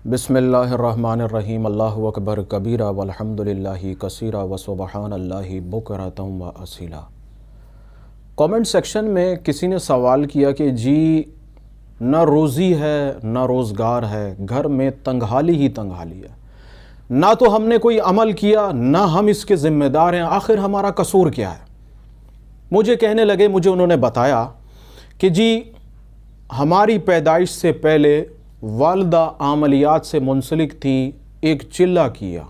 بسم اللہ الرحمن الرحیم اللہ اکبر کبیرہ والحمد للہ کثیرہ وسبحان اللہ بکرۃ و اصیلا۔ کامنٹ سیکشن میں کسی نے سوال کیا کہ جی نہ روزی ہے نہ روزگار ہے، گھر میں تنگحالی ہی تنگحالی ہے، نہ تو ہم نے کوئی عمل کیا نہ ہم اس کے ذمہ دار ہیں، آخر ہمارا قصور کیا ہے؟ مجھے کہنے لگے، مجھے انہوں نے بتایا کہ جی ہماری پیدائش سے پہلے والدہ عملیات سے منسلک تھیں، ایک چلہ کیا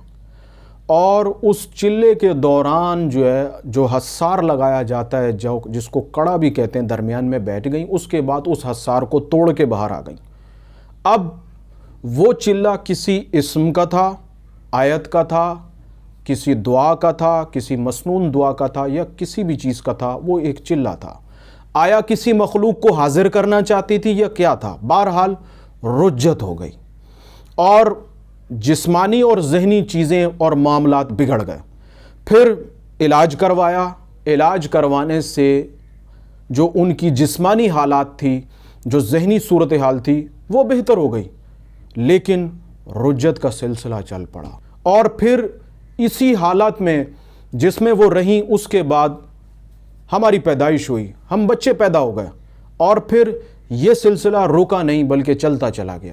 اور اس چلے کے دوران جو حسار لگایا جاتا ہے، جس کو کڑا بھی کہتے ہیں، درمیان میں بیٹھ گئیں، اس کے بعد اس حسار کو توڑ کے باہر آ گئیں۔ اب وہ چلہ کسی اسم کا تھا، آیت کا تھا، کسی دعا کا تھا، کسی مسنون دعا کا تھا، یا کسی بھی چیز کا تھا، وہ ایک چلہ تھا۔ آیا کسی مخلوق کو حاضر کرنا چاہتی تھی یا کیا تھا؟ بہرحال رجت ہو گئی اور جسمانی اور ذہنی چیزیں اور معاملات بگڑ گئے۔ پھر علاج کروایا، علاج کروانے سے جو ان کی جسمانی حالات تھی، جو ذہنی صورتحال تھی، وہ بہتر ہو گئی، لیکن رجت کا سلسلہ چل پڑا۔ اور پھر اسی حالت میں جس میں وہ رہیں، اس کے بعد ہماری پیدائش ہوئی، ہم بچے پیدا ہو گئے، اور پھر یہ سلسلہ رکا نہیں بلکہ چلتا چلا گیا۔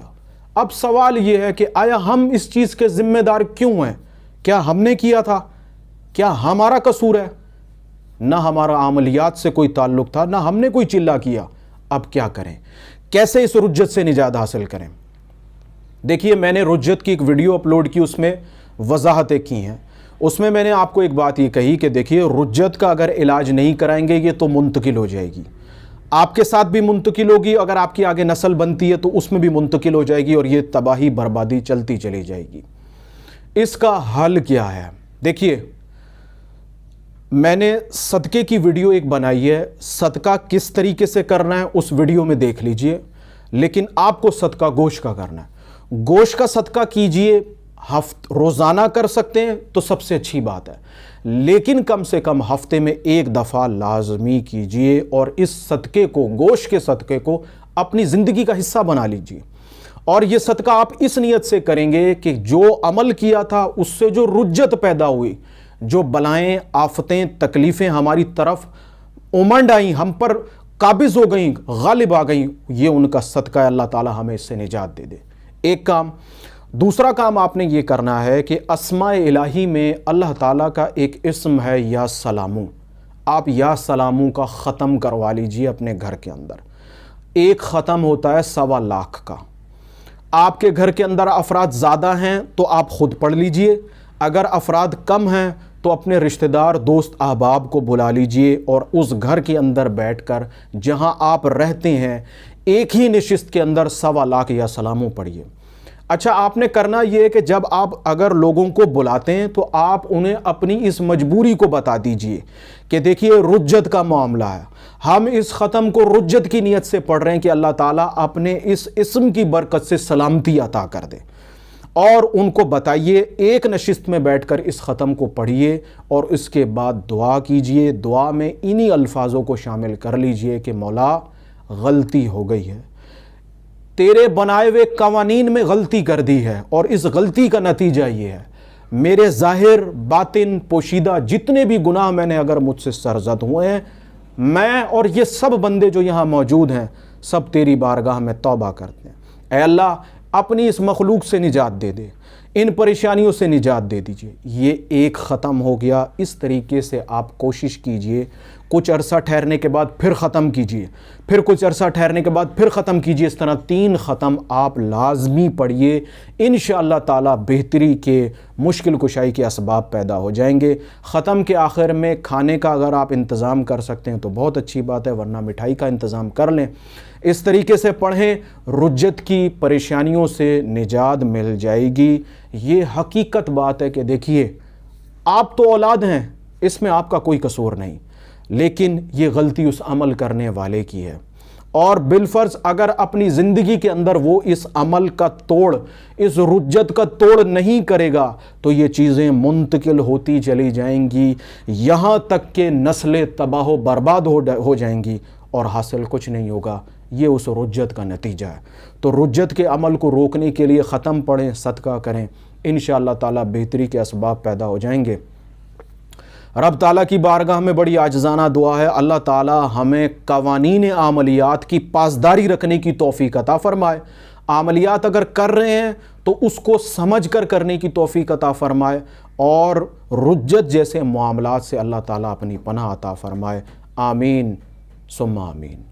اب سوال یہ ہے کہ آیا ہم اس چیز کے ذمہ دار کیوں ہیں؟ کیا ہم نے کیا تھا؟ کیا ہمارا قصور ہے؟ نہ ہمارا عملیات سے کوئی تعلق تھا، نہ ہم نے کوئی چلہ کیا۔ اب کیا کریں؟ کیسے اس رجت سے نجات حاصل کریں؟ دیکھیے، میں نے رجت کی ایک ویڈیو اپلوڈ کی، اس میں وضاحتیں کی ہیں۔ اس میں نے آپ کو ایک بات یہ کہی کہ دیکھیے، رجت کا اگر علاج نہیں کرائیں گے یہ تو منتقل ہو جائے گی، آپ کے ساتھ بھی منتقل ہوگی، اگر آپ کی آگے نسل بنتی ہے تو اس میں بھی منتقل ہو جائے گی، اور یہ تباہی بربادی چلتی چلی جائے گی۔ اس کا حل کیا ہے؟ دیکھیے، میں نے صدقے کی ویڈیو ایک بنائی ہے، صدقہ کس طریقے سے کرنا ہے اس ویڈیو میں دیکھ لیجئے، لیکن آپ کو صدقہ گوشت کا کرنا ہے۔ گوشت کا صدقہ کیجئے، روزانہ کر سکتے ہیں تو سب سے اچھی بات ہے، لیکن کم سے کم ہفتے میں ایک دفعہ لازمی کیجئے، اور اس صدقے کو، گوشت کے صدقے کو اپنی زندگی کا حصہ بنا لیجئے۔ اور یہ صدقہ آپ اس نیت سے کریں گے کہ جو عمل کیا تھا اس سے جو رجت پیدا ہوئی، جو بلائیں، آفتیں، تکلیفیں ہماری طرف امنڈ آئیں، ہم پر قابض ہو گئیں، غالب آ گئیں، یہ ان کا صدقہ ہے، اللہ تعالی ہمیں اس سے نجات دے دے۔ ایک کام۔ دوسرا کام آپ نے یہ کرنا ہے کہ اسماء الہی میں اللہ تعالیٰ کا ایک اسم ہے یا سلامو، آپ یا سلامو کا ختم کروا لیجئے اپنے گھر کے اندر۔ ایک ختم ہوتا ہے 1.25 لاکھ کا۔ آپ کے گھر کے اندر افراد زیادہ ہیں تو آپ خود پڑھ لیجئے، اگر افراد کم ہیں تو اپنے رشتہ دار، دوست، احباب کو بلا لیجئے، اور اس گھر کے اندر بیٹھ کر جہاں آپ رہتے ہیں ایک ہی نشست کے اندر 1.25 لاکھ یا سلامو پڑھیے۔ اچھا، آپ نے کرنا یہ ہے کہ جب آپ اگر لوگوں کو بلاتے ہیں تو آپ انہیں اپنی اس مجبوری کو بتا دیجئے کہ دیکھیے رجت کا معاملہ ہے، ہم اس ختم کو رجت کی نیت سے پڑھ رہے ہیں کہ اللہ تعالیٰ اپنے اس اسم کی برکت سے سلامتی عطا کر دے، اور ان کو بتائیے، ایک نشست میں بیٹھ کر اس ختم کو پڑھیے، اور اس کے بعد دعا کیجئے۔ دعا میں انہی الفاظوں کو شامل کر لیجئے کہ مولا غلطی ہو گئی ہے، تیرے بنائے ہوئے قوانین میں غلطی کر دی ہے، اور اس غلطی کا نتیجہ یہ ہے، میرے ظاہر، باطن، پوشیدہ جتنے بھی گناہ میں نے اگر مجھ سے سرزد ہوئے ہیں، میں اور یہ سب بندے جو یہاں موجود ہیں، سب تیری بارگاہ میں توبہ کرتے ہیں۔ اے اللہ، اپنی اس مخلوق سے نجات دے دے، ان پریشانیوں سے نجات دے دیجئے۔ یہ ایک ختم ہو گیا۔ اس طریقے سے آپ کوشش کیجئے، کچھ عرصہ ٹھہرنے کے بعد پھر ختم کیجئے، پھر کچھ عرصہ ٹھہرنے کے بعد پھر ختم کیجئے۔ اس طرح 3 ختم آپ لازمی پڑھیے، انشاءاللہ تعالی بہتری کے، مشکل کشائی کے اسباب پیدا ہو جائیں گے۔ ختم کے آخر میں کھانے کا اگر آپ انتظام کر سکتے ہیں تو بہت اچھی بات ہے، ورنہ مٹھائی کا انتظام کر لیں۔ اس طریقے سے پڑھیں، رجت کی پریشانیوں سے نجات مل جائے گی۔ یہ حقیقت بات ہے کہ دیکھیے، آپ تو اولاد ہیں، اس میں آپ کا کوئی قصور نہیں، لیکن یہ غلطی اس عمل کرنے والے کی ہے، اور بالفرض اگر اپنی زندگی کے اندر وہ اس عمل کا توڑ، اس رجت کا توڑ نہیں کرے گا تو یہ چیزیں منتقل ہوتی چلی جائیں گی، یہاں تک کہ نسلیں تباہ و برباد ہو جائیں گی، اور حاصل کچھ نہیں ہوگا۔ یہ اس رجت کا نتیجہ ہے۔ تو رجت کے عمل کو روکنے کے لیے ختم پڑھیں، صدقہ کریں، انشاءاللہ تعالیٰ بہتری کے اسباب پیدا ہو جائیں گے۔ رب تعالیٰ کی بارگاہ میں بڑی عاجزانہ دعا ہے، اللہ تعالیٰ ہمیں قوانین عملیات کی پاسداری رکھنے کی توفیق عطا فرمائے۔ عملیات اگر کر رہے ہیں تو اس کو سمجھ کر کرنے کی توفیق عطا فرمائے، اور رجت جیسے معاملات سے اللہ تعالیٰ اپنی پناہ عطا فرمائے۔ آمین ثم آمین۔